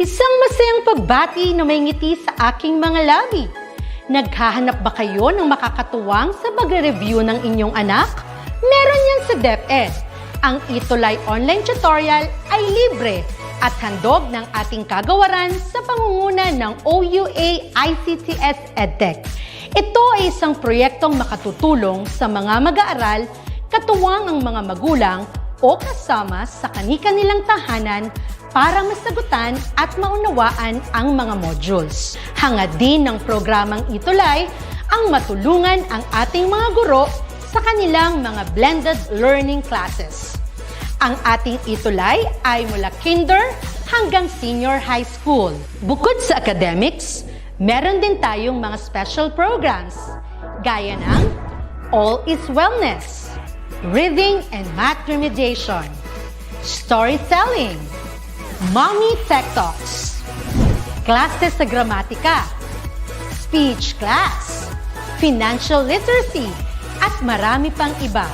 Isang masayang pagbati na may ngiti sa aking mga labi. Naghahanap ba kayo ng makakatuwang sa pagre-review ng inyong anak? Meron yan sa DepEd. Ang ETUlay online tutorial ay libre at handog ng ating kagawaran sa pangunguna ng OUA ICTS EdTech. Ito ay isang proyektong makatutulong sa mga mag-aaral, katuwang ang mga magulang o kasama sa kani-kanilang tahanan para masagutan at maunawaan ang mga modules. Hangad din ng programang ETUlay ang matulungan ang ating mga guro sa kanilang mga blended learning classes. Ang ating ETUlay ay mula kinder hanggang senior high school. Bukod sa academics, meron din tayong mga special programs gaya ng All is Wellness, Reading and Math Remediation, Storytelling, Mommy Tech Talks, Classes sa Gramatika, Speech Class, Financial Literacy, at marami pang iba.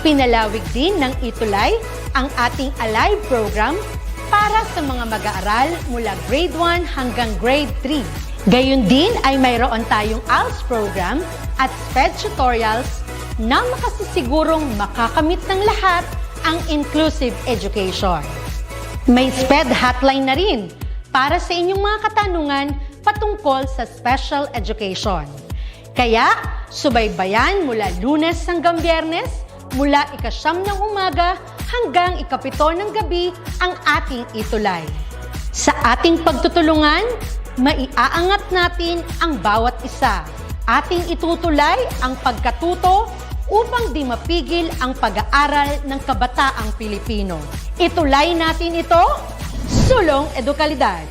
Pinalawig din ng ETUlay ang ating Alive program para sa mga mag-aaral mula grade 1 hanggang grade 3. Gayon din ay mayroon tayong ALS program at SPED tutorials na makasisigurong makakamit ng lahat ang inclusive education. May SPED hotline na rin para sa inyong mga katanungan patungkol sa special education. Kaya, subaybayan mula Lunes hanggang Biyernes, mula 9:00 ng umaga hanggang 7:00 ng gabi ang ating ETUlay. Sa ating pagtutulungan, maiaangat natin ang bawat isa. Ating itutulay ang pagkatuto upang di mapigil ang pag-aaral ng kabataang Pilipino. Itulay natin ito, sulong edukalidad.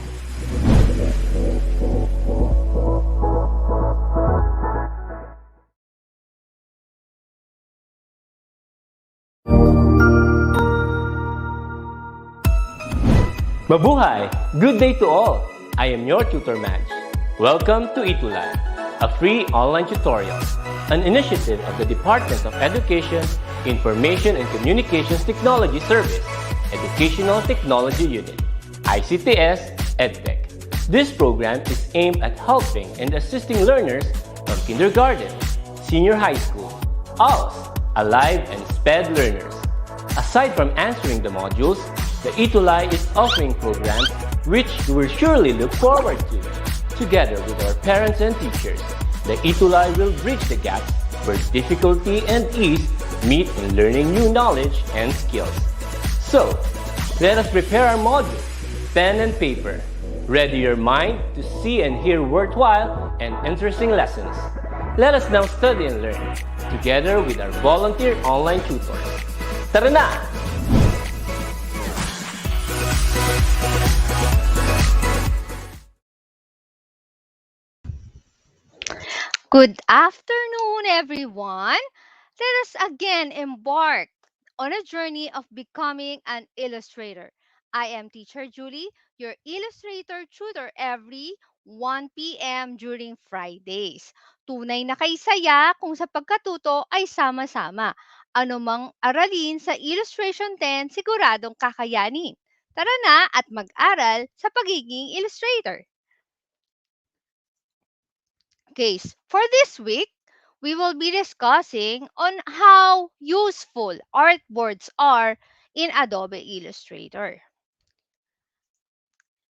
Mabuhay! Good day to all! I am your tutor Madge. Welcome to ETUlay, a free online tutorial, an initiative of the Department of Education, Information and Communications Technology Service, Educational Technology Unit, ICTS EdTech. This program is aimed at helping and assisting learners from kindergarten, senior high school, ALS, Alive and SPED learners. Aside from answering the modules, the ETUlay is offering programs which you will surely look forward to. Together with our parents and teachers, the ETUlay will bridge the gaps where difficulty and ease meet in learning new knowledge and skills. So, let us prepare our modules, pen and paper. Ready your mind to see and hear worthwhile and interesting lessons. Let us now study and learn, together with our volunteer online tutors. Tara na! Good afternoon, everyone. Let us again embark on a journey of becoming an illustrator. I am Teacher Julie, your illustrator tutor every 1 p.m. during Fridays. Tunay na kaysaya kung sa pagkatuto ay sama-sama. Ano mang aralin sa Illustration 10, siguradong kakayanin. Tara na at mag-aral sa pagiging illustrator. Okay, for this week, we will be discussing on how useful artboards are in Adobe Illustrator.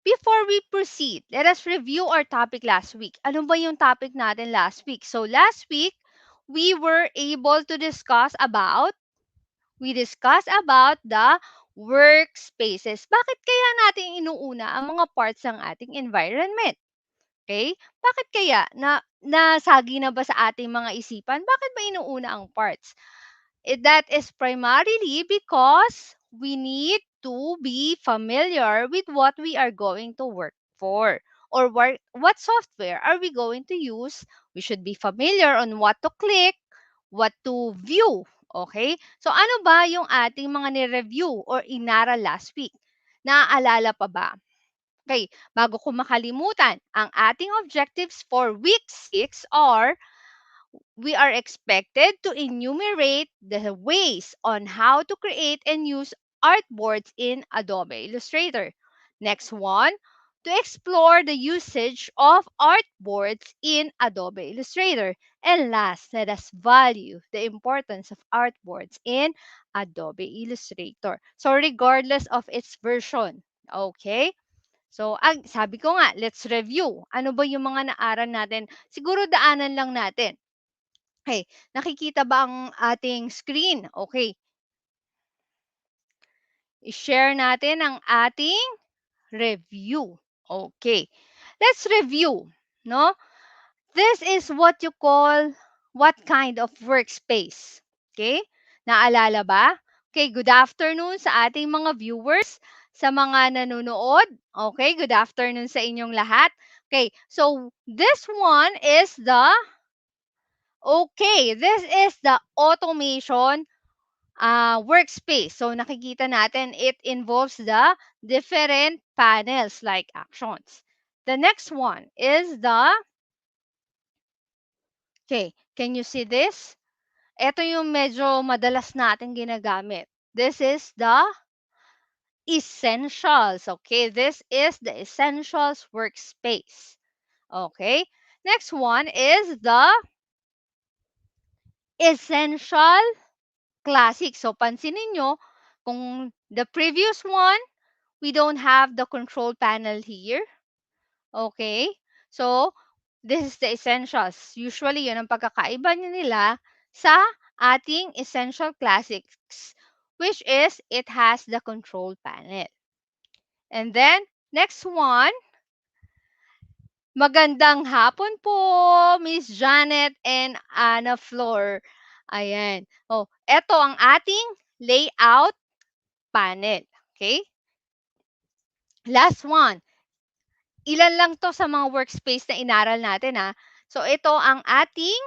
Before we proceed, let us review our topic last week. Ano ba yung topic natin last week? So last week, we were able to discuss about the workspaces. Bakit kaya natin inuuna ang mga parts ng ating environment? Okay? Bakit kaya? Nasagi na ba sa ating mga isipan? Bakit ba inuuna ang parts? That is primarily because we need to be familiar with what we are going to work for. Or what software are we going to use? We should be familiar on what to click, what to view. Okay? So ano ba yung ating mga ni-review or inaral last week? Naaalala pa ba? Okay, bago ko makalimutan, ang ating objectives for week 6 are, we are expected to enumerate the ways on how to create and use artboards in Adobe Illustrator. Next one, to explore the usage of artboards in Adobe Illustrator. And last, let us value the importance of artboards in Adobe Illustrator. So regardless of its version, okay? So, sabi ko nga, let's review. Ano ba yung mga naaral natin? Siguro daanan lang natin. Okay, nakikita ba ang ating screen? Okay, i-share natin ang ating review. Okay, let's review, no? This is what you call what kind of workspace. Okay? Naalala ba? Okay, good afternoon sa ating mga viewers, sa mga nanonood. Okay, good afternoon sa inyong lahat. Okay, so this one is this is the automation workspace. So nakikita natin it involves the different panels like actions. The next one is okay, can you see this? Ito yung medyo madalas natin ginagamit. This is the essentials. Okay, this is the essentials workspace. Okay, next one is the essential classic. So, pansinin nyo, kung the previous one, we don't have the control panel here. Okay, so this is the essentials. Usually, yun ang pagkakaiba nila sa ating essential classics, which is it has the control panel. And then, next one, magandang hapon po, Miss Janet and Anna Flor. Ayan. Oh, eto ang ating layout panel. Okay? Last one. Ilan lang to sa mga workspace na inaral natin ha. So, ito ang ating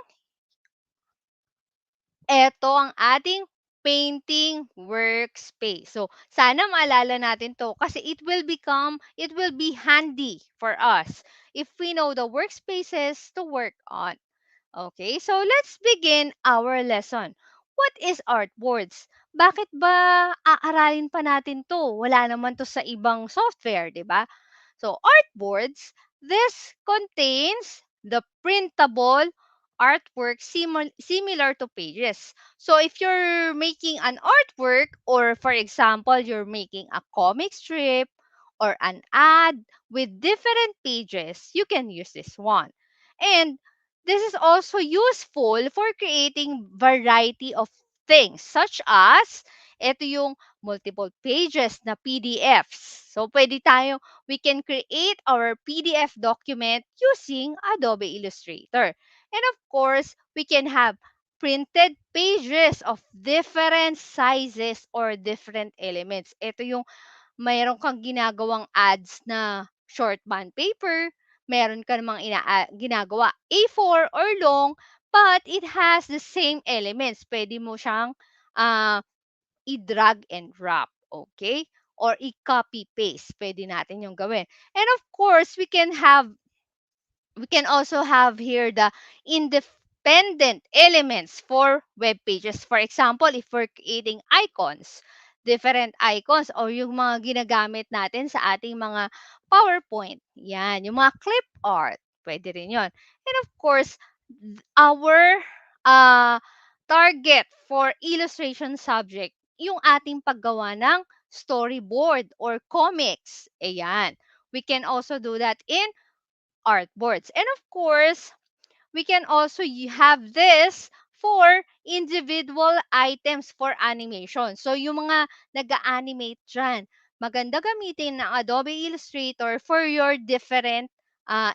painting workspace. So, sana maalala natin to kasi it will be handy for us if we know the workspaces to work on. Okay, so let's begin our lesson. What is artboards? Bakit ba aaralin pa natin to? Wala naman to sa ibang software, di ba? So, artboards, this contains the printable artwork similar to pages. So, if you're making an artwork, or for example, you're making a comic strip or an ad with different pages, you can use this one. And this is also useful for creating variety of things such as ito yung multiple pages na PDFs. So, we can create our PDF document using Adobe Illustrator. And of course, we can have printed pages of different sizes or different elements. Ito yung mayroon kang ginagawang ads na short bond paper, meron ka namang ginagawa A4 or long, but it has the same elements. Pwede mo siyang uh, i-drag and drop, okay? Or i-copy paste. Pwede natin yung gawin. And of course, we can also have here the independent elements for web pages. For example, if we're creating icons, different icons or yung mga ginagamit natin sa ating mga PowerPoint. Yan, yung mga clip art. Pwede rin yon. And of course, our uh, target for illustration subject, yung ating paggawa ng storyboard or comics. Ayan. We can also do that in artboards. And of course, we can also have this for individual items for animation. So, yung mga nag-animate dyan, maganda gamitin ng Adobe Illustrator for your different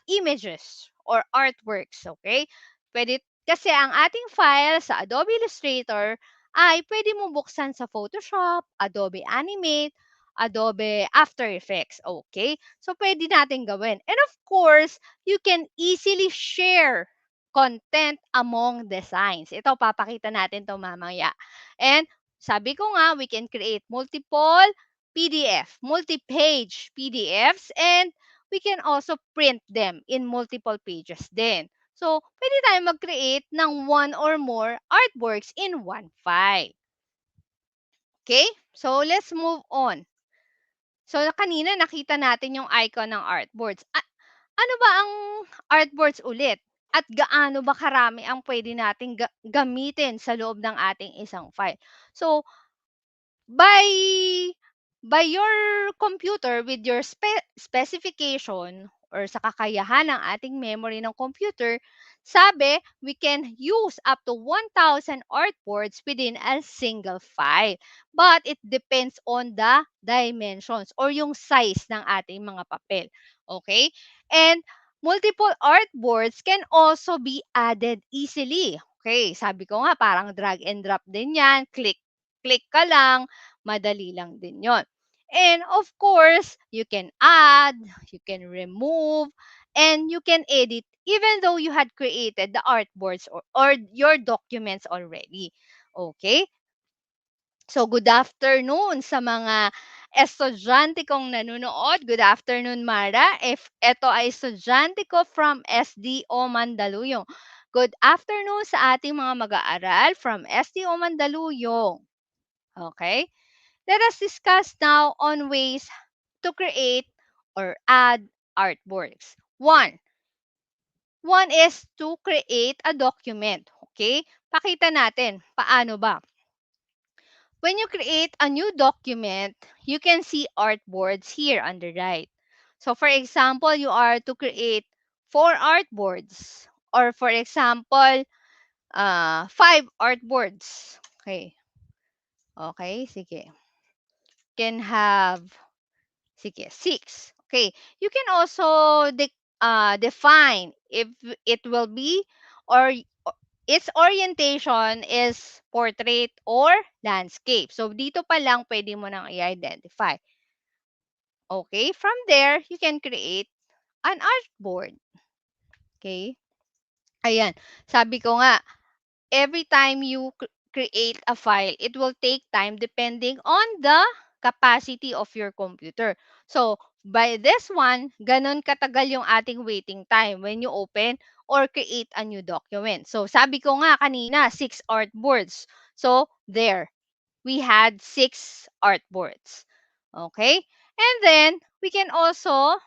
images or artworks. Okay? Pwede, kasi ang ating file sa Adobe Illustrator ay pwede mo buksan sa Photoshop, Adobe Animate, Adobe After Effects. Okay? So, pwede natin gawin. And of course, you can easily share content among designs. Ito, papakita natin to mamaya. And sabi ko nga, we can create multiple multi-page PDFs, and we can also print them in multiple pages din. So, pwede tayo mag-create ng one or more artworks in one file. Okay? So, let's move on. So, kanina nakita natin yung icon ng artboards. Ano ba ang artboards ulit? At gaano ba karami ang pwede nating gamitin sa loob ng ating isang file? So, by by your computer with your specification or sa kakayahan ng ating memory ng computer, sabi, we can use up to 1,000 artboards within a single file. But it depends on the dimensions or yung size ng ating mga papel. Okay? And multiple artboards can also be added easily. Okay, sabi ko nga, parang drag and drop din yan. Click ka lang, madali lang din yon. And of course, you can add, you can remove, and you can edit even though you had created the artboards or your documents already. Okay? So, good afternoon sa mga estudyante kong nanonood. Good afternoon, Mara. If ito ay estudyante ko from SDO Mandaluyong. Good afternoon sa ating mga mag-aaral from SDO Mandaluyong. Okay? Let us discuss now on ways to create or add artworks. One is to create a document. Okay? Pakita natin. Paano ba? When you create a new document, you can see artboards here on the right. So for example, you are to create 4 artboards or for example, 5 artboards. Okay. Okay, sige. Can have, sige, 6. Okay. You can also define if it will be or its orientation is portrait or landscape. So, dito pa lang pwede mo nang i-identify. Okay, from there, you can create an artboard. Okay? Ayan, sabi ko nga, every time you create a file, it will take time depending on the capacity of your computer. So, by this one, ganun katagal yung ating waiting time when you open or create a new document. So, sabi ko nga kanina, 6 artboards. So, there, we had 6 artboards. Okay? And then, we can also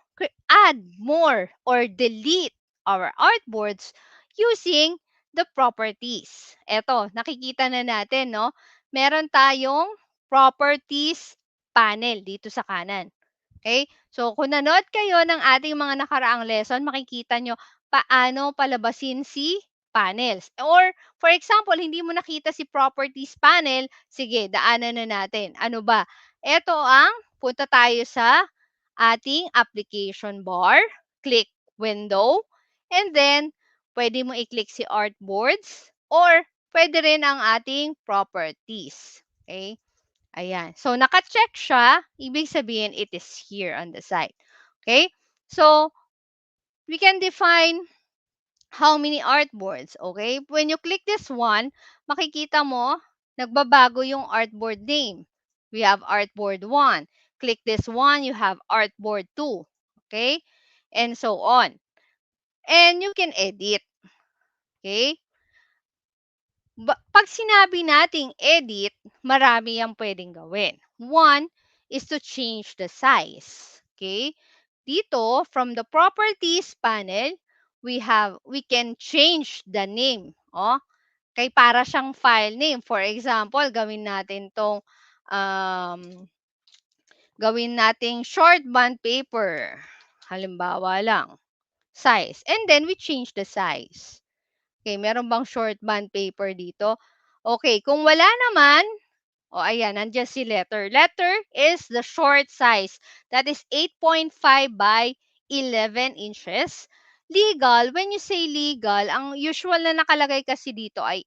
add more or delete our artboards using the properties. Eto, nakikita na natin, no? Meron tayong properties panel dito sa kanan. Okay? So, kung nanood kayo ng ating mga nakaraang lesson, makikita nyo paano palabasin si panels. Or, for example, hindi mo nakita si properties panel, sige, daanan na natin. Ano ba? Ito ang, punta tayo sa ating application bar, click window, and then, pwede mo i-click si Artboards, or pwede rin ang ating properties. Okay? Ayan. So, naka-check siya. Ibig sabihin, it is here on the side. Okay? So, we can define how many artboards. Okay? When you click this one, makikita mo, nagbabago yung artboard name. We have Artboard 1. Click this one, you have Artboard 2. Okay? And so on. And you can edit. Okay? Pag sinabi nating edit, marami yang pwedeng gawin. One is to change the size. Okay? Dito, from the properties panel, we can change the name. Oh, kay para siyang file name. For example, gawin nating short bond paper. Halimbawa lang, size. And then we change the size. Okay, meron bang short bond paper dito? Okay, kung wala naman, ayan, nandiyan si letter. Letter is the short size. That is 8.5 by 11 inches. Legal, when you say legal, ang usual na nakalagay kasi dito ay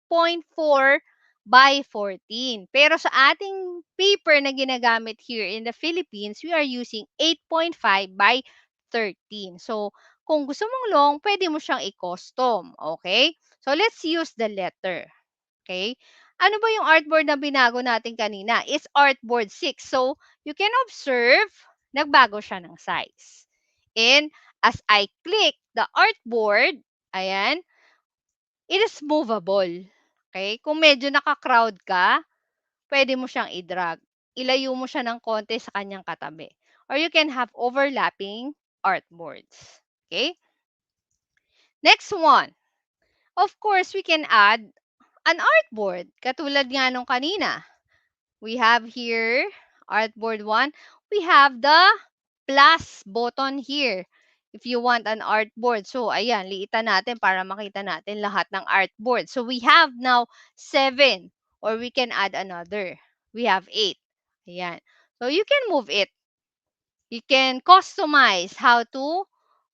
8.4 by 14. Pero sa ating paper na ginagamit here in the Philippines, we are using 8.5 by 13. So, kung gusto mong long, pwede mo siyang i-custom. Okay? So, let's use the letter. Okay? Ano ba yung artboard na binago natin kanina? It's Artboard 6. So, you can observe, nagbago siya ng size. And as I click the artboard, ayan, it is movable. Okay? Kung medyo naka-crowd ka, pwede mo siyang i-drag. ilayo mo siya ng konti sa kanyang katabi. Or you can have overlapping artboards. Okay? Next one. Of course, we can add an artboard. Katulad nga nung kanina. We have here, Artboard 1, we have the plus button here if you want an artboard. So, ayan, liitan natin para makita natin lahat ng artboard. So, we have now 7 or we can add another. We have 8. Ayan. So, you can move it. You can customize how to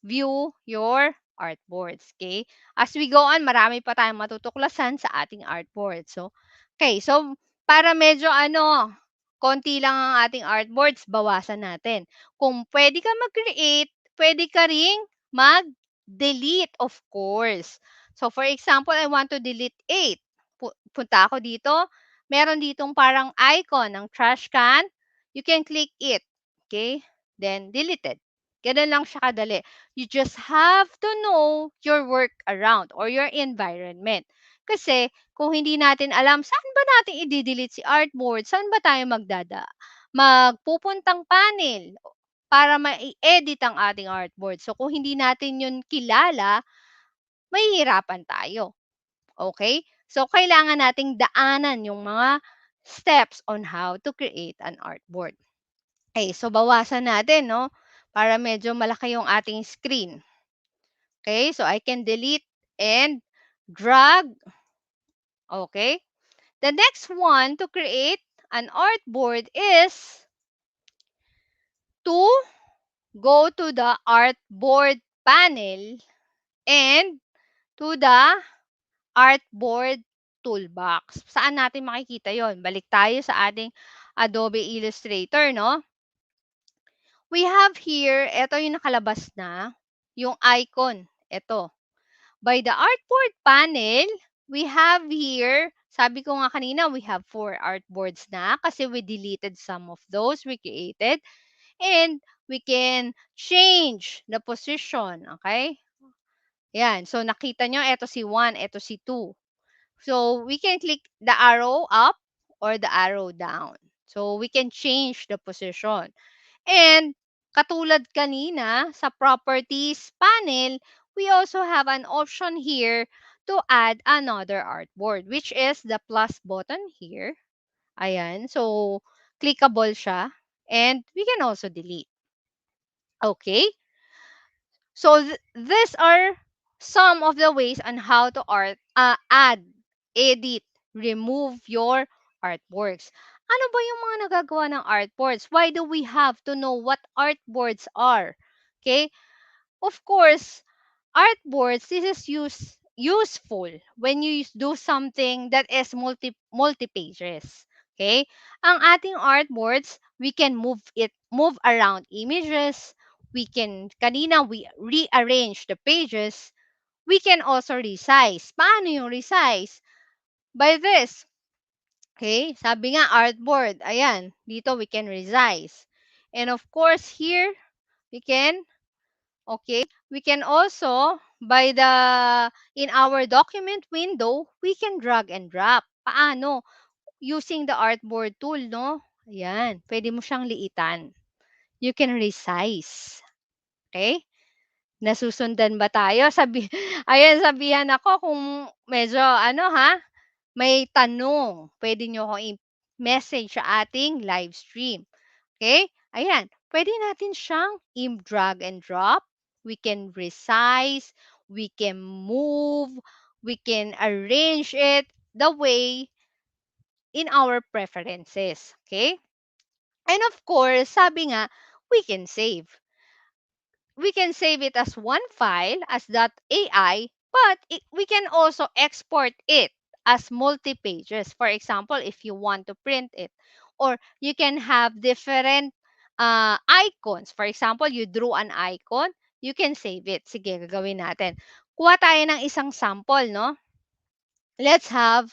view your artboards. Okay? As we go on, marami pa tayong matutuklasan sa ating artboard. So, okay. So, para medyo konti lang ang ating artboards, bawasan natin. Kung pwede ka mag-create, pwede ka ring mag-delete, of course. So, for example, I want to delete 8. Punta ako dito. Meron ditong parang icon ng trash can. You can click it. Okay? Then, deleted. Ganun lang siya kadali. You just have to know your work around or your environment. Kasi, kung hindi natin alam, saan ba natin i-delete si artboard? Saan ba tayo magpupuntang panel para ma-edit ang ating artboard? So, kung hindi natin yun kilala, mahihirapan tayo. Okay? So, kailangan nating daanan yung mga steps on how to create an artboard. Okay, so bawasan natin, no? Para medyo malaki yung ating screen. Okay, so I can delete and drag. Okay. The next one to create an artboard is to go to the Artboard Panel and to the Artboard Toolbox. Saan natin makikita yon? Balik tayo sa ating Adobe Illustrator, no? We have here, ito yung nakalabas na, yung icon. Ito. By the Artboard Panel, we have here, sabi ko nga kanina, we have 4 artboards na kasi we deleted some of those we created. And we can change the position. Okay? Yan. So, nakita nyo, ito si 1, ito si 2. So, we can click the arrow up or the arrow down. So, we can change the position. And katulad kanina sa properties panel, we also have an option here to add another artboard, which is the plus button here. Ayan. So, clickable siya. And we can also delete. Okay? So, these are some of the ways on how to add, edit, remove your artworks. Ano ba yung mga nagagawa ng artboards? Why do we have to know what artboards are? Okay? Of course, artboards, this is useful when you do something that is multi-pages. Okay? Ang ating artboards, we can move around images. Kanina we rearrange the pages. We can also resize. Paano yung resize? By this. Okay? Sabi nga, artboard. Ayan. Dito, we can resize. And of course, here, we can also, in our document window, we can drag and drop. Paano? Using the Artboard tool, no? Ayan. Pwede mo siyang liitan. You can resize. Okay? Nasusundan ba tayo? Ayan, sabihan ako kung medyo, may tanong. Pwede nyo akong i-message sa ating live stream. Okay? Ayan. Pwede natin siyang i-drag and drop. We can resize. We can move. We can arrange it the way in our preferences. Okay? And of course, sabi nga, we can save. We can save it as one file as .ai, but we can also export it as multi-pages. For example, if you want to print it. Or you can have different icons. For example, you drew an icon, you can save it. Sige, gagawin natin. Kuha tayo ng isang sample, no? Let's have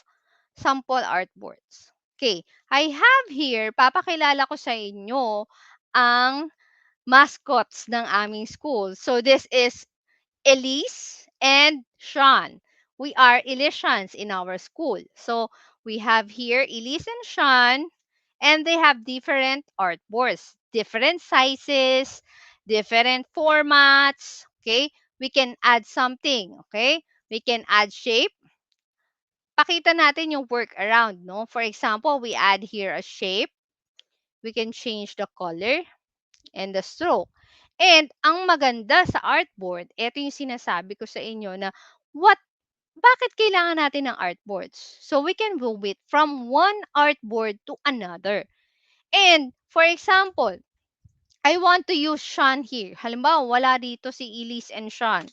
sample artboards. Okay, I have here, papakilala ko sa inyo ang mascots ng aming school. So this is Elise and Sean. We are Elisians in our school. So we have here Elise and Sean, And they have different artboards, different sizes, different formats, okay? We can add something, okay? We can add shape. Pakita natin yung workaround, no? For example, we add here a shape. We can change the color and the stroke. And ang maganda sa artboard, ito yung sinasabi ko sa inyo na bakit kailangan natin ng artboards? So we can move it from one artboard to another. And for example, I want to use Sean here. Halimbawa, wala dito si Elise and Sean.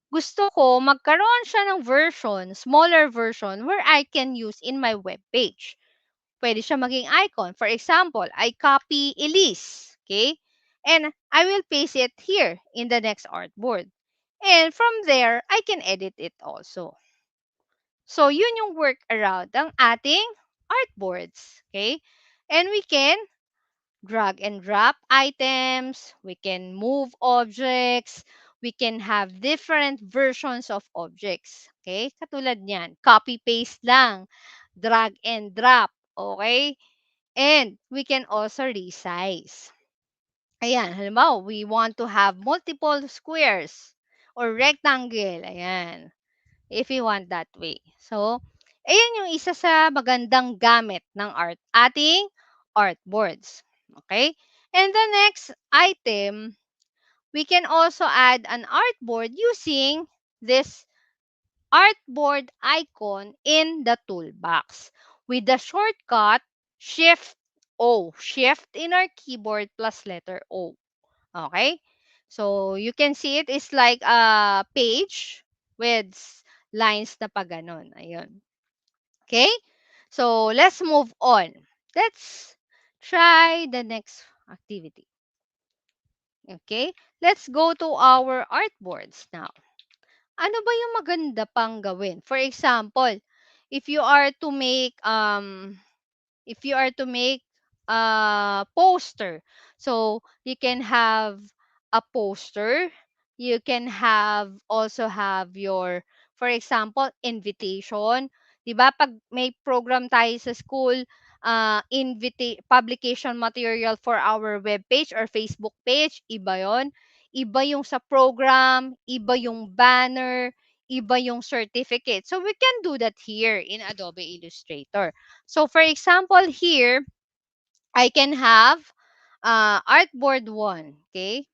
Gusto ko magkaroon siya ng version, smaller version, where I can use in my web page. Pwede siya maging icon. For example, I copy Elise, okay? And I will paste it here in the next artboard. And from there, I can edit it also. So, yun yung workaround ng ating artboards, okay? And we can drag and drop items, we can move objects, we can have different versions of objects, okay? Katulad niyan, copy-paste lang, drag and drop, okay? And we can also resize. Ayan, halimbawa, we want to have multiple squares or rectangle. Ayan, if you want that way. So, ayan yung isa sa magandang gamit ng ating artboards. Okay? And the next item, we can also add an artboard using this artboard icon in the toolbox with the shortcut Shift O. Shift in our keyboard plus letter O. Okay? So, you can see it is like a page with lines na pa ganon. Ayun. Okay? So, let's move on. Let's try the next activity. Okay? Let's go to our artboards now. Ano ba yung maganda pang gawin? For example, if you are to make a poster, so you can have a poster, you can also have your, for example, invitation. 'Di ba pag may program tayo sa school, publication material for our web page or Facebook page, iba 'yon. Iba yung sa program, iba yung banner, iba yung certificate. So we can do that here in Adobe Illustrator. So for example here, I can have Artboard 1. Okay?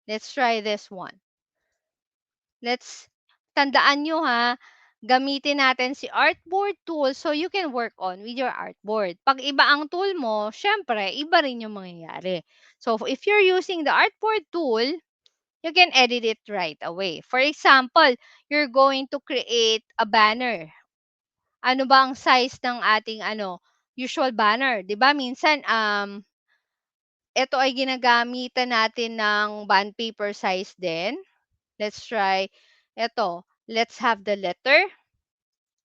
Let's try this one. Tandaan nyo ha, gamitin natin si Artboard Tool so you can work on with your artboard. Pag iba ang tool mo, syempre, iba rin yung mangyayari. So if you're using the Artboard Tool, you can edit it right away. For example, you're going to create a banner. Ano ba ang size ng ating usual banner? 'Di ba minsan ito ay ginagamitan natin ng bond paper size din. Let's try ito. Let's have the letter.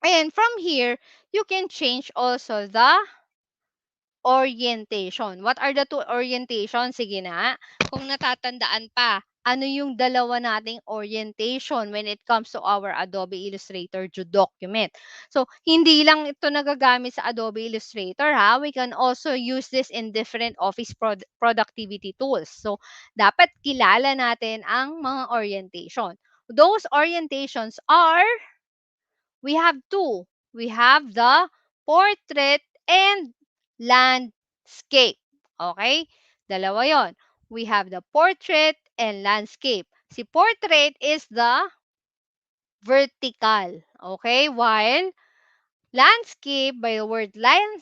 And from here, you can change also the orientation. What are the two orientations? Sige na. Kung natatandaan pa, ano yung dalawa nating orientation when it comes to our Adobe Illustrator document. So, hindi lang ito nagagamit sa Adobe Illustrator ha. We can also use this in different office productivity tools. So, dapat kilala natin ang mga orientation. Those orientations are, we have two. We have the portrait and landscape. Okay? Dalawa yon. We have the portrait and landscape. Si portrait is the vertical. Okay? While landscape, by the word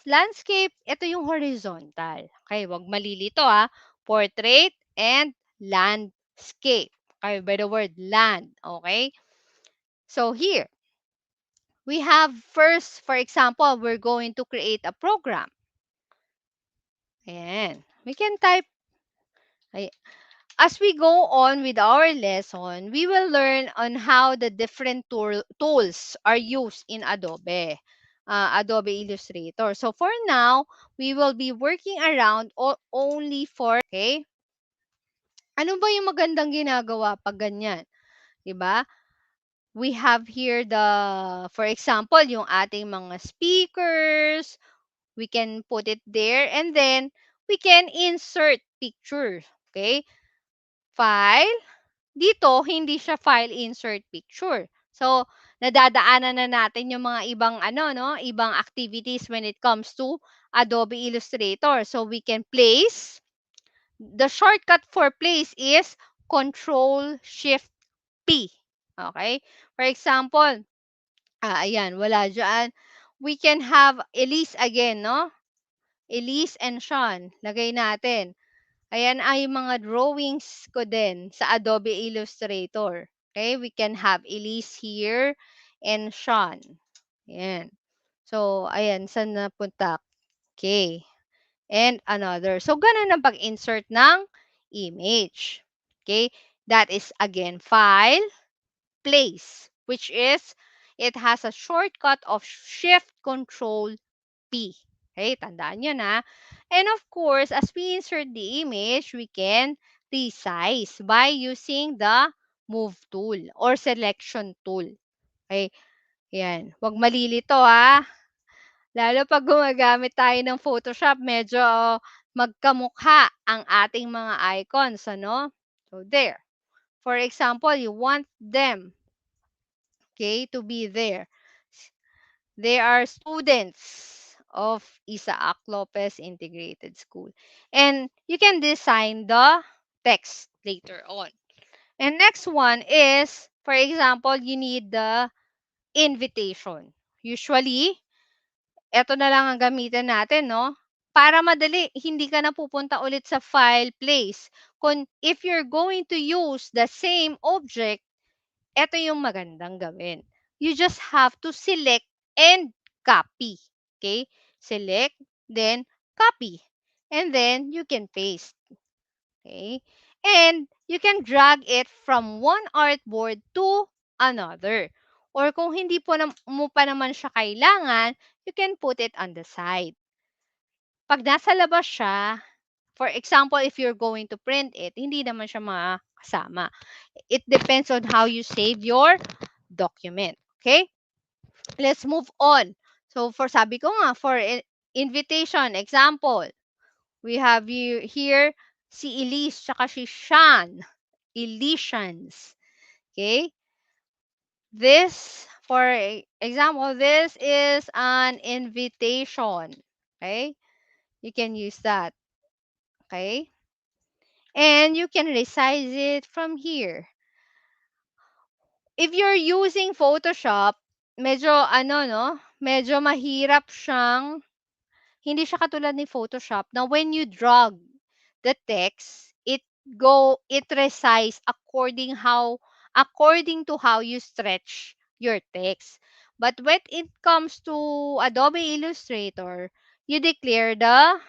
landscape, ito yung horizontal. Okay? Huwag malilito ha. Portrait and landscape. Okay? By the word land. Okay? So here, we have first, for example, we're going to create a program. Ayan. We can type. As we go on with our lesson, we will learn on how the different tools are used in Adobe Illustrator. So for now, we will be working around only for, okay? Ano ba yung magandang ginagawa pag ganyan? Diba? We have here for example, yung ating mga speakers, We can put it there and then we can insert picture. Okay? File. Dito, hindi siya file insert picture. So, nadadaanan na natin yung mga ibang ibang activities when it comes to Adobe Illustrator. So, we can place. The shortcut for place is Control Shift P. Okay? For example, ayan, wala dyan. We can have Elise again, no? Elise and Sean. Lagay natin. Ayan ay mga drawings ko din sa Adobe Illustrator. Okay? We can have Elise here and Sean. Ayan. So, ayan, saan napunta? Okay. And another. So, ganun ang pag-insert ng image. Okay? That is, again, file, place, which is, it has a shortcut of Shift Control P. Okay, tandaan nyo na. And of course, as we insert the image, we can resize by using the Move tool or Selection tool. Okay, yan. Huwag malilito ha. Lalo pag gumagamit tayo ng Photoshop, medyo magkamukha ang ating mga icons, ano? So, there. For example, you want them, okay, to be there. They are students of Isaac Lopez Integrated School. And you can design the text later on. And next one is, for example, you need the invitation. Usually, eto na lang ang gamitin natin, no? Para madali, hindi ka na pupunta ulit sa file place. If you're going to use the same object, eto yung magandang gawin. You just have to select and copy. Okay? Select, then copy. And then you can paste. Okay? And you can drag it from one artboard to another. Or kung hindi mo pa naman siya kailangan, you can put it on the side. Pag nasa labas siya, for example, if you're going to print it, hindi naman siya makasama. It depends on how you save your document. Okay? Let's move on. So, sabi ko nga, for invitation, example, we have here si Elise tsaka si Sean. Elisians. Okay? This, for example, this is an invitation. Okay? You can use that. Okay? And you can resize it from here. If you're using Photoshop, medyo medyo mahirap siyang, hindi siya katulad ni Photoshop na when you drag the text, it resize according to how you stretch your text. But when it comes to Adobe Illustrator, you declare the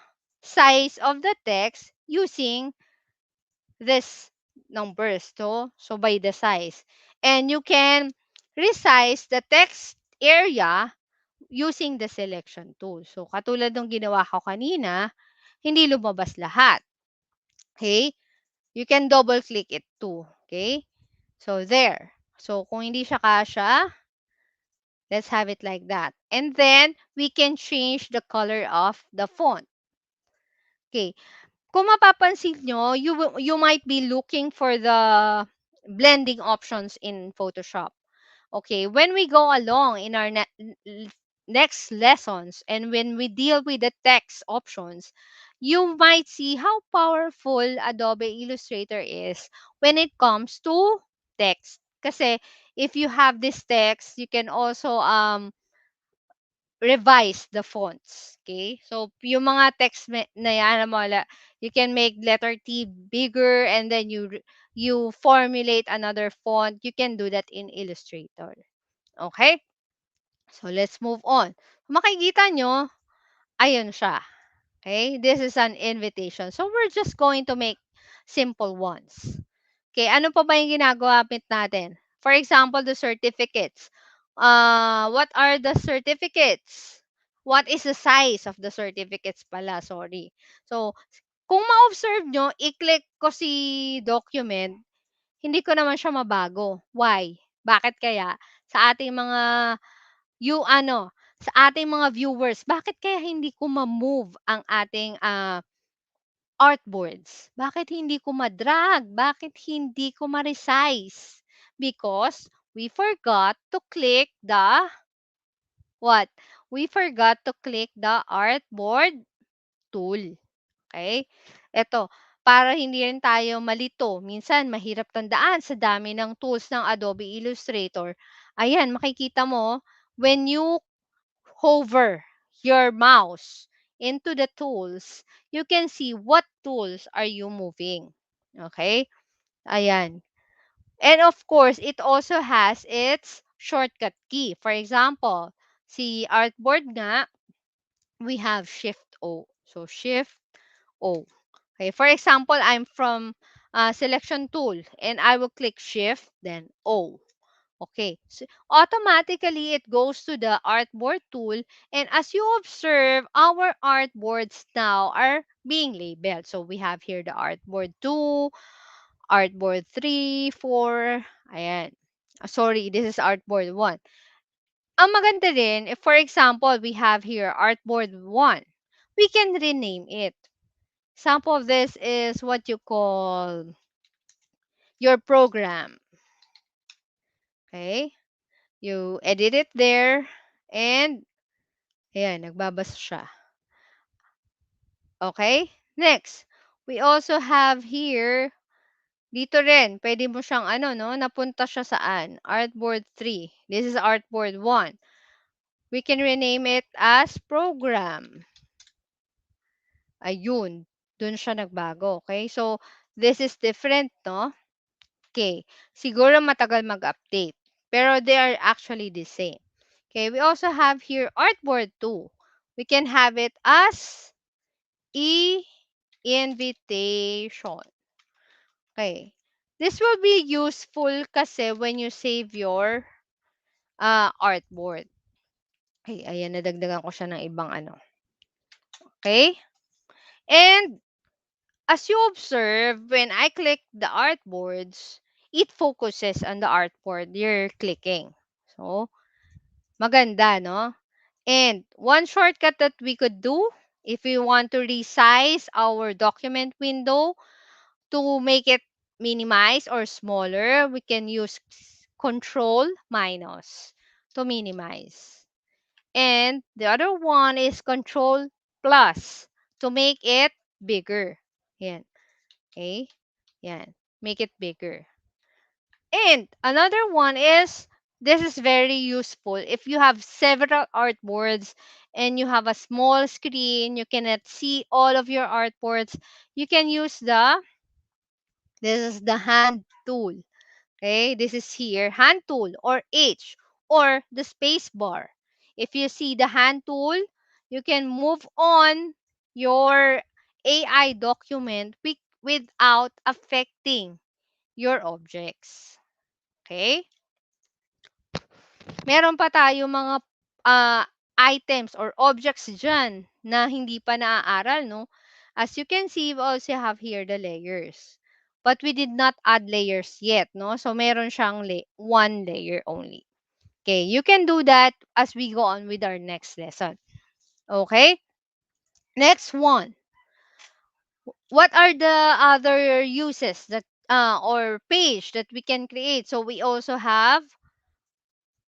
size of the text using this numbers. So by the size. And you can resize the text area using the selection tool. So katulad ng ginawa ko kanina, hindi lumabas lahat. Okay? You can double click it too. Okay? So there. So kung hindi siya kasya, let's have it like that. And then we can change the color of the font. Okay. Kung mapapansin nyo, you might be looking for the blending options in Photoshop. Okay, when we go along in our next lessons and when we deal with the text options, you might see how powerful Adobe Illustrator is when it comes to text. Kasi if you have this text, you can also revise the fonts. Okay? So, yung mga text na yan, you can make letter T bigger and then you formulate another font. You can do that in Illustrator. Okay? So, let's move on. Makikita nyo, ayun siya. Okay? This is an invitation. So, we're just going to make simple ones. Okay? Ano pa ba yung ginagawa natin? For example, the certificates. What are the certificates? What is the size of the certificates pala? Sorry. So, kung ma-observe nyo, i-click ko si document, hindi ko naman siya mabago. Why? Bakit kaya? Sa ating mga sa ating mga viewers, bakit kaya hindi ko ma-move ang ating artboards? Bakit hindi ko ma-drag? Bakit hindi ko ma-resize? Because we forgot to click the what? We forgot to click the Artboard Tool. Okay? Ito, para hindi rin tayo malito. Minsan, mahirap tandaan sa dami ng tools ng Adobe Illustrator. Ayan, makikita mo, when you hover your mouse into the tools, you can see what tools are you moving. Okay? Ayan. And of course, it also has its shortcut key. For example, si Artboard nga, we have Shift O. So, Shift O. Okay, for example, I'm from selection tool and I will click Shift, then O. Okay, so automatically it goes to the Artboard tool, and as you observe, our artboards now are being labeled. So we have here the Artboard 2, Artboard 3, 4, ayan. Sorry, this is Artboard 1. Ang maganda rin, if for example, we have here Artboard 1, we can rename it. Example of this is what you call your program. Okay? You edit it there, and ayan, nagbabasa siya. Okay? Next, we also have here, dito rin, pwede mo siyang napunta siya saan? Artboard 3. This is Artboard 1. We can rename it as program. Ayun, dun siya nagbago. Okay? So, this is different, no? Okay. Siguro matagal mag-update. Pero they are actually the same. Okay, we also have here Artboard 2. We can have it as invitation. Okay. This will be useful kasi when you save your artboard. Okay, ayan, nadagdagan ko siya ng ibang Okay? And as you observe, when I click the artboards, it focuses on the artboard you're clicking. So, maganda, no? And one shortcut that we could do, if we want to resize our document window to make it minimize or smaller, we can use Control minus to minimize. And the other one is Control plus to make it bigger. Yan. Okay? Yan. Make it bigger. And another one is, this is very useful. If you have several artboards and you have a small screen, you cannot see all of your artboards, you can use this is the hand tool. Okay, this is here, hand tool or H or the space bar. If you see the hand tool, you can move on your AI document without affecting your objects. Okay? Meron pa tayo mga items or objects dyan na hindi pa naaaral, no? As you can see, we also have here the layers. But we did not add layers yet, no? So, meron siyang one layer only. Okay, you can do that as we go on with our next lesson. Okay? Next one. What are the other uses that or page that we can create? So, we also have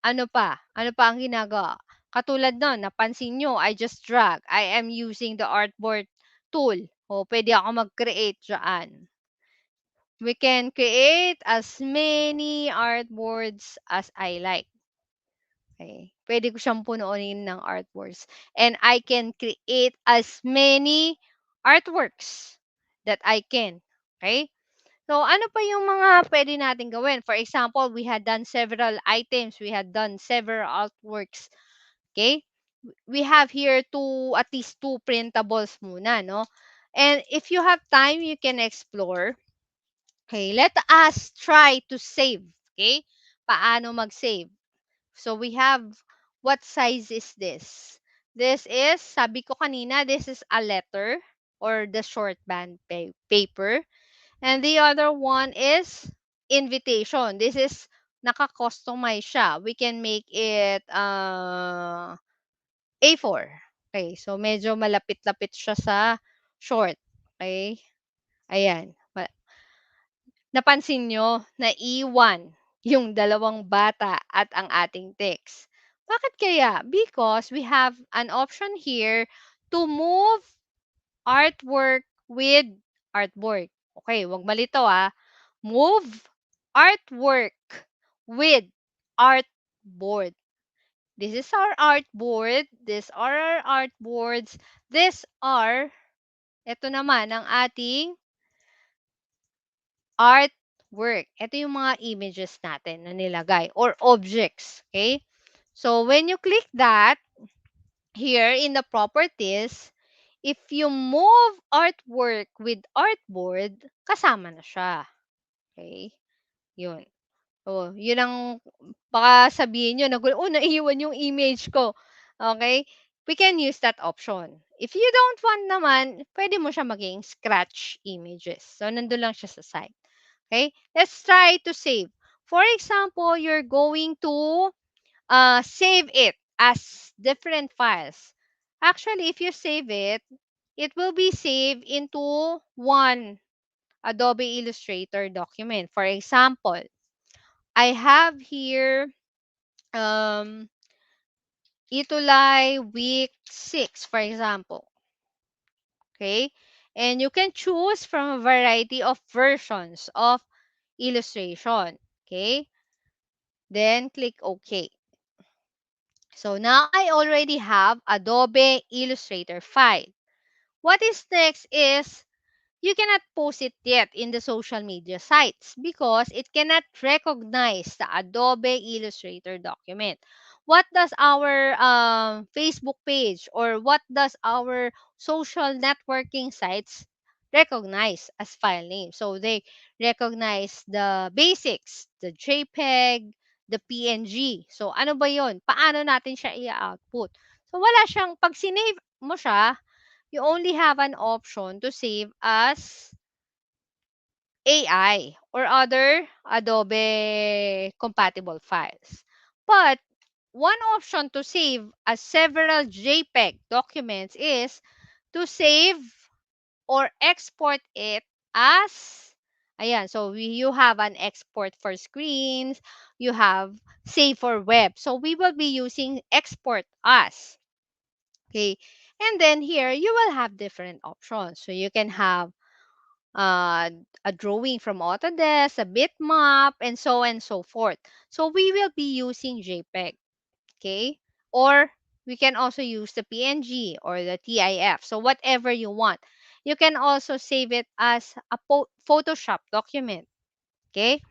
ano pa ang ginagawa? Katulad nun, napansin nyo, I just drag. I am using the Artboard tool. O, pwede ako mag-create dyan. We can create as many artboards as I like. Okay. Pwede ko siyang punuin ng artboards. And I can create as many artworks that I can. Okay? So, ano pa yung mga pwede natin gawin? For example, we had done several items. We had done several artworks. Okay? We have here at least two printables muna, no? And if you have time, you can explore. Okay, let us try to save. Okay? Paano mag-save? So, we have, what size is this? This is, sabi ko kanina, this is a letter or the short band paper. And the other one is invitation. This is naka-customize siya. We can make it A4. Okay, so medyo malapit-lapit siya sa short. Okay? Ayan. Napansin nyo na iwan yung dalawang bata at ang ating text. Bakit kaya? Because we have an option here to move artwork with artboard. Okay, wag malito ah. Move artwork with artboard. This is our artboard. These are our artboards. These are, ito naman ang ating artwork. Ito yung mga images natin na nilagay or objects. Okay? So, when you click that, here in the properties, if you move artwork with artboard, kasama na siya. Okay? Yun. So, yun ang baka sabihin nyo, naiiwan yung image ko. Okay? We can use that option. If you don't want naman, pwede mo siya maging scratch images. So, nandun lang siya sa side. Okay? Let's try to save. For example, you're going to save it as different files. Actually, if you save it, it will be saved into one Adobe Illustrator document. For example, I have here ETUlay week 6, for example. Okay? And you can choose from a variety of versions of illustration. Okay? Then click OK. So now I already have Adobe Illustrator file. What is next is you cannot post it yet in the social media sites because it cannot recognize the Adobe Illustrator document. What does our Facebook page or what does our social networking sites recognize as file name? So they recognize the basics, the JPEG, the PNG. So ano ba yon? Paano natin siya i-output? So wala siyang, pag sinave mo siya, you only have an option to save as AI or other Adobe compatible files. But one option to save as several JPEG documents is to save or export it as, ayan, so you have an export for screens, you have save for web. So we will be using export as. Okay. And then here, you will have different options. So you can have a drawing from Autodesk, a bitmap, and so on and so forth. So we will be using JPEG. Okay. Or we can also use the PNG or the TIF. So whatever you want. You can also save it as a Photoshop document. Okay.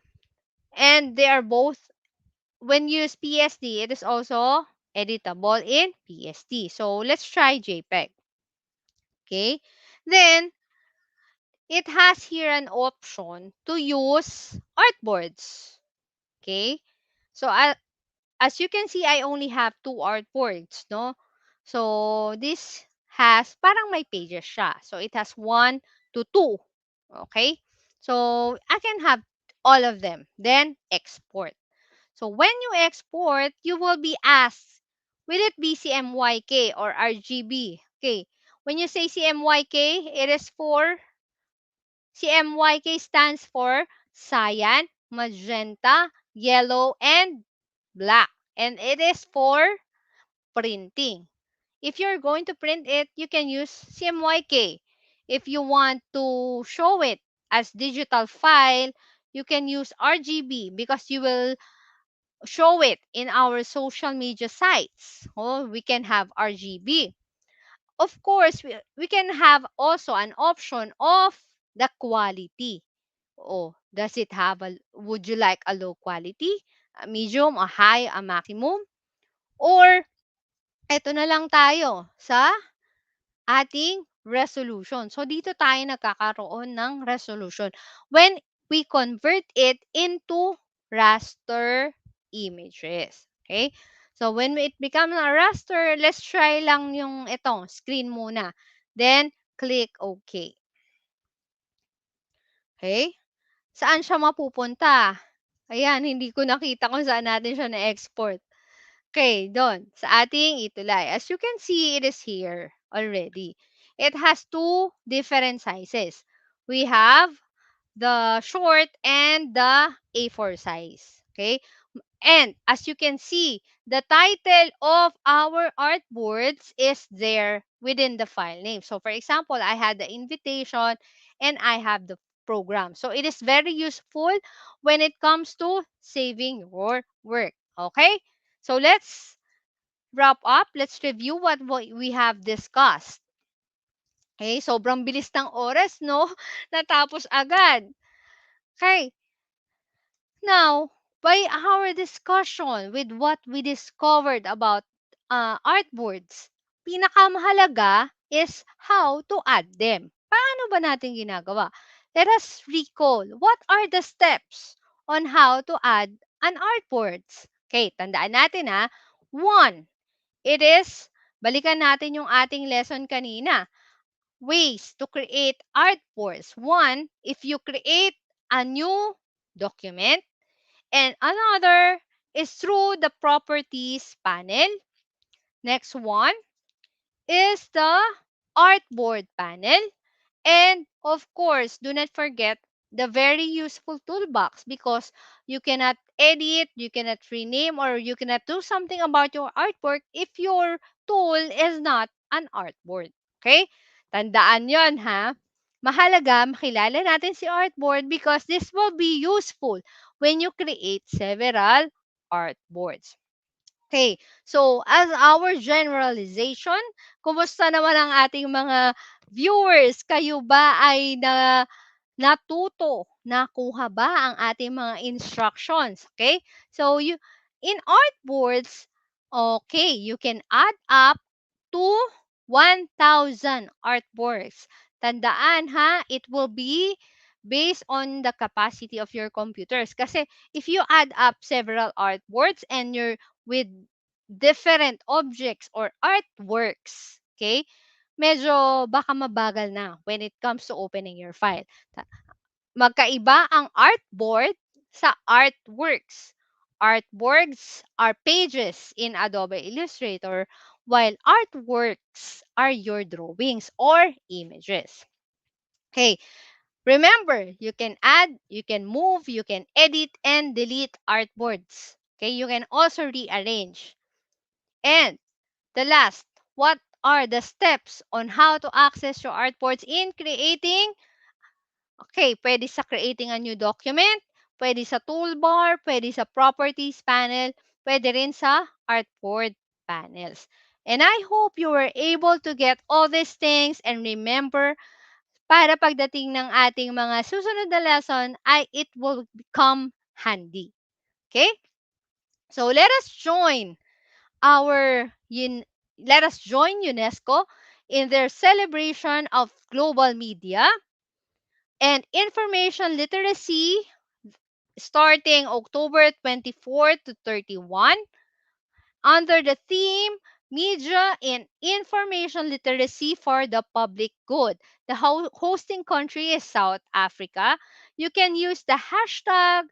And they are both, when you use PSD, it is also editable in PSD. So let's try JPEG. Okay. Then, it has here an option to use artboards. Okay. So, as you can see, I only have two artboards, no? So, this has, parang may pages siya. So, it has 1 to 2. Okay. So, I can have all of them. Then, export. So, when you export, you will be asked, will it be CMYK or RGB? Okay. When you say CMYK, it is for, CMYK stands for cyan, magenta, yellow, and black. And it is for printing. If you're going to print it, you can use CMYK. If you want to show it as digital file, you can use RGB because you will show it in our social media sites. Oh, we can have RGB. Of course, we can have also an option of the quality. Oh, does it have would you like a low quality, a medium, a high, a maximum? Or, eto na lang tayo sa ating resolution. So, dito tayo nagkakaroon ng resolution when we convert it into raster images. Okay? So, when it becomes a raster, let's try lang yung itong screen muna. Then, click OK. Okay? Saan siya mapupunta? Ayan, hindi ko nakita kung saan natin siya na-export. Okay, doon sa ating ETUlay. As you can see, it is here already. It has two different sizes. We have the short and the A4 size. Okay? And as you can see, the title of our artboards is there within the file name. So for example, I had the invitation and I have the program. So it is very useful when it comes to saving your work. Okay? So let's wrap up. Let's review what we have discussed. Okay? Sobrang bilis ng oras, no? Natapos agad. Okay. Now, by our discussion with what we discovered about artboards, pinakamahalaga is how to add them. Paano ba natin ginagawa? Let us recall what are the steps on how to add an artboards. Okay, tandaan natin ha. One, it is, balikan natin yung ating lesson kanina. Ways to create artboards. One, if you create a new document, and another is through the properties panel. Next one is the artboard panel. And of course, do not forget the very useful toolbox because you cannot edit, you cannot rename, or you cannot do something about your artwork if your tool is not an artboard. Okay? Tandaan yon ha. Mahalaga makilala natin si artboard because this will be useful when you create several artboards. Okay, so as our generalization, kumusta naman ang ating mga viewers? Kayo ba ay natuto? Nakuha ba ang ating mga instructions? Okay, so in artboards, okay, you can add up to 1,000 artboards. Tandaan ha, it will be based on the capacity of your computers. Kasi if you add up several artboards and you're with different objects or artworks, okay, medyo baka mabagal na when it comes to opening your file. Magkaiba ang artboard sa artworks. Artboards are pages in Adobe Illustrator, while artworks are your drawings or images. Okay, remember, you can add, you can move, you can edit and delete artboards. Okay, you can also rearrange. And the last, what are the steps on how to access your artboards in creating? Okay, pwede sa creating a new document, pwede sa toolbar, pwede sa properties panel, pwede rin sa artboard panels. And I hope you were able to get all these things and remember para pagdating ng ating mga susunod na lesson ay it will become handy. Okay? So let us join UNESCO in their celebration of global media and information literacy starting October 24 to 31 under the theme Media and Information Literacy for the Public Good. The hosting country is South Africa. You can use the hashtag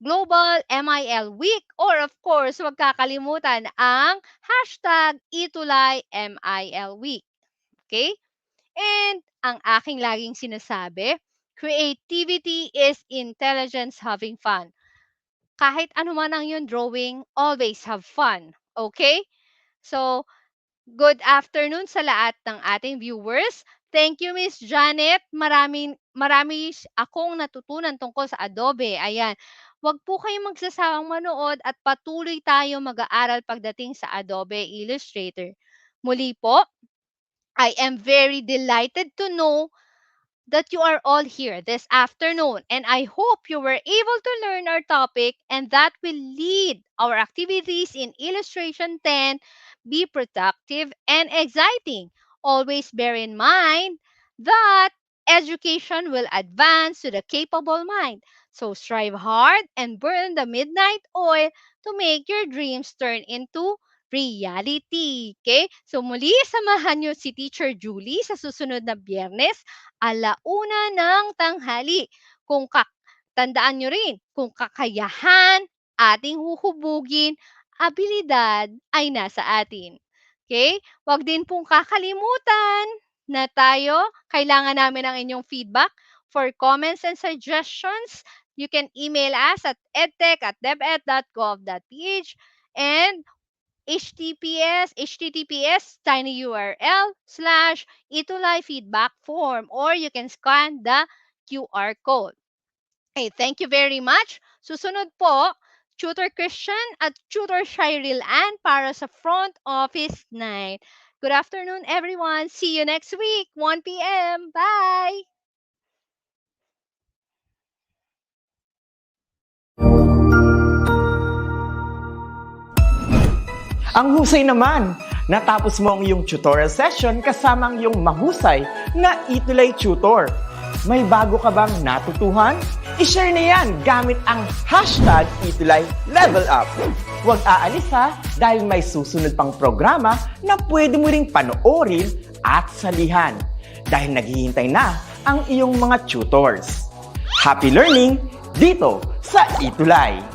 Global MIL Week or of course, huwag kakalimutan ang hashtag ETUlay MIL Week. Okay? And ang aking laging sinasabi, creativity is intelligence having fun. Kahit ano man ang yung drawing, always have fun. Okay? So, good afternoon sa lahat ng ating viewers. Thank you, Miss Janet. Marami akong natutunan tungkol sa Adobe. Ayan. Huwag po kayong magsasawang manood at patuloy tayo mag-aaral pagdating sa Adobe Illustrator. Muli po, I am very delighted to know that you are all here this afternoon, and I hope you were able to learn our topic and that will lead our activities in Illustration 10 be productive and exciting. Always bear in mind that education will advance to the capable mind. So strive hard and burn the midnight oil to make your dreams turn into reality. Okay? So muli, samahan niyo si Teacher Julie sa susunod na Biyernes, 1:00 ng tanghali. Tandaan nyo rin, kung kakayahan, ating huhubugin abilidad ay nasa atin. Okay? Huwag din pong kakalimutan na kailangan namin ang inyong feedback. For comments and suggestions, you can email us at edtech@deped.gov.ph and https tinyurl/ETUlay feedback form, or you can scan the QR code. Okay, thank you very much. Susunod po, Tutor Christian at Tutor Shiril Ann para sa Front Office 9. Good afternoon, everyone. See you next week, 1 p.m. Bye! Ang husay naman! Natapos mo ang iyong tutorial session kasama ang iyong mahusay na ETUlay tutor. May bago ka bang natutuhan? I-share na yan gamit ang hashtag #ETUlayLevelUp. Huwag aalis ha, dahil may susunod pang programa na pwede mo ring panoorin at salihan. Dahil naghihintay na ang iyong mga tutors. Happy learning dito sa ETUlay!